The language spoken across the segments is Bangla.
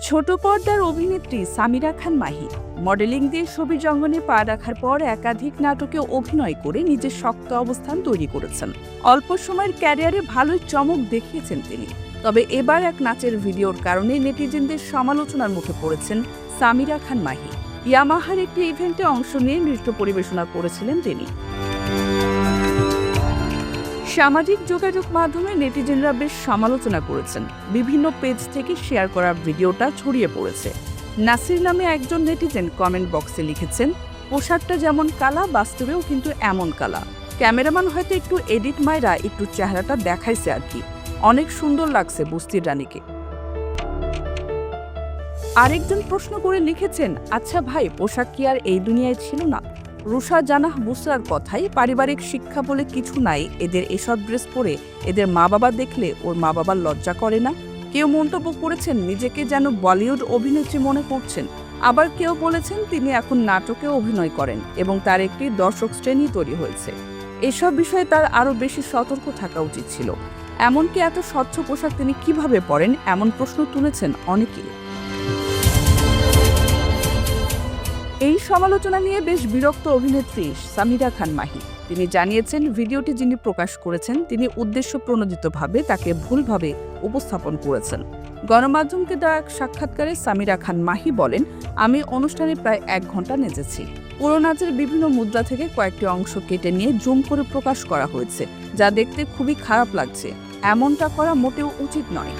ছোট পর্দার অভিনেত্রী সামিরা খান মাহি মডেলিং দিয়ে ছবির জঙ্গনে পা রাখার পর একাধিক নাটকে অভিনয় করে নিজের শক্ত অবস্থান তৈরি করেছেন। অল্প সময়ের ক্যারিয়ারে ভালোই চমক দেখিয়েছেন তিনি। তবে এবার এক নাচের ভিডিওর কারণে নেটিজেনদের সমালোচনার মুখে পড়েছেন সামিরা খান মাহি। ইয়ামাহার একটি ইভেন্টে অংশ নিয়ে নৃত্য পরিবেশনা করেছিলেন তিনি। সামাজিক যোগাযোগ মাধ্যমে নেটিজেনরা বেশ সমালোচনা করেছেন। বিভিন্ন পেজ থেকে শেয়ার করা ভিডিওটা ছড়িয়ে পড়েছে। নাসির নামে একজন নেটিজেন কমেন্ট বক্সে লিখেছেন, পোশাকটা যেমন কালা, বাস্তবেও কিন্তু এমন কালা। ক্যামেরাম্যান হয়তো একটু এডিট মাইরা একটু চেহারাটা দেখাইছে আর কি। অনেক সুন্দর লাগছে বস্তির রানীকে। আরেকজন প্রশ্ন করে লিখেছেন, আচ্ছা ভাই, পোশাক কি আর এই দুনিয়ায় ছিল না? রুষা জানাহ বুসরার কথাই, পারিবারিক শিক্ষা বলে কিছু নাই, এদের এসব ড্রেস পরে এদের মা বাবা দেখলে ওর মা বাবার লজ্জা করে না? কেউ মন্তব্য করেছেন নিজেকে যেন বলিউড অভিনেত্রী মনে করছেন। আবার কেউ বলেছেন তিনি এখন নাটকে অভিনয় করেন এবং তার একটি দর্শক শ্রেণী তৈরি হয়েছে। এসব বিষয়ে তার আরও বেশি সতর্ক থাকা উচিত ছিল। এমনকি এত স্বচ্ছ পোশাক তিনি কিভাবে পরেন, এমন প্রশ্ন তুলেছেন অনেকেই। এই সমালোচনা নিয়ে বেশ বিরক্ত অভিনেত্রী সামিরা খান মাহি। তিনি জানিয়েছেন, ভিডিওটি যিনি প্রকাশ করেছেন তিনি উদ্দেশ্যপ্রণোদিতভাবে তাকে ভুলভাবে উপস্থাপন করেছেন। গণমাধ্যমকে দেওয়া এক সাক্ষাৎকারে সামিরা খান মাহি বলেন, আমি অনুষ্ঠানে প্রায় 1 ঘন্টা নেচেছি। পুরো নাচের বিভিন্ন মুদ্রা থেকে কয়েকটি অংশ কেটে নিয়ে জুম করে প্রকাশ করা হয়েছে, যা দেখতে খুবই খারাপ লাগছে। এমনটা করা মোটেও উচিত নয়।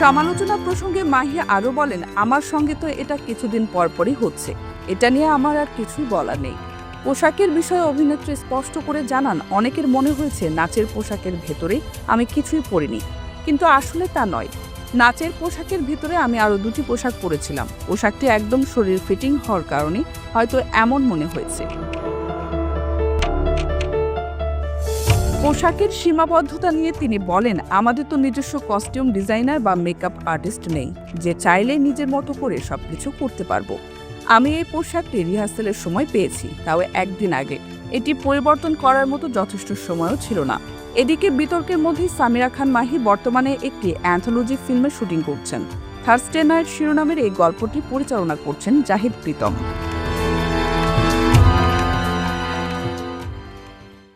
সমালোচনা প্রসঙ্গে মাহি আরও বলেন, আমার সঙ্গে তো এটা কিছুদিন পরপরই হচ্ছে, এটা নিয়ে আমার আর কিছুই বলার নেই। পোশাকের বিষয়ে অভিনেত্রী স্পষ্ট করে জানান, অনেকের মনে হয়েছে নাচের পোশাকের ভেতরে আমি কিছুই পরিনি, কিন্তু আসলে তা নয়। নাচের পোশাকের ভিতরে আমি আরও 2টি পোশাক পরেছিলাম। পোশাকটি একদম শরীর ফিটিং হওয়ার কারণে হয়তো এমন মনে হয়েছে। পোশাকের সীমাবদ্ধতা নিয়ে তিনি বলেন, আমাদের তো নিজস্ব কস্টিউম ডিজাইনার বা মেকআপ আর্টিস্ট নেই যে চাইলে নিজের মতো করে সবকিছু করতে পারবো। আমি এই পোশাকটি রিহার্সালের সময় পেয়েছি, তাও 1 দিন আগে। এটি পরিবর্তন করার মতো যথেষ্ট সময়ও ছিল না। এদিকে বিতর্কের মধ্যেই সামিরা খান মাহি বর্তমানে একটি অ্যান্থোলজি ফিল্মের শুটিং করছেন। থার্সডে নাইট শিরোনামের এই গল্পটি পরিচালনা করছেন জাহিদ প্রীতম।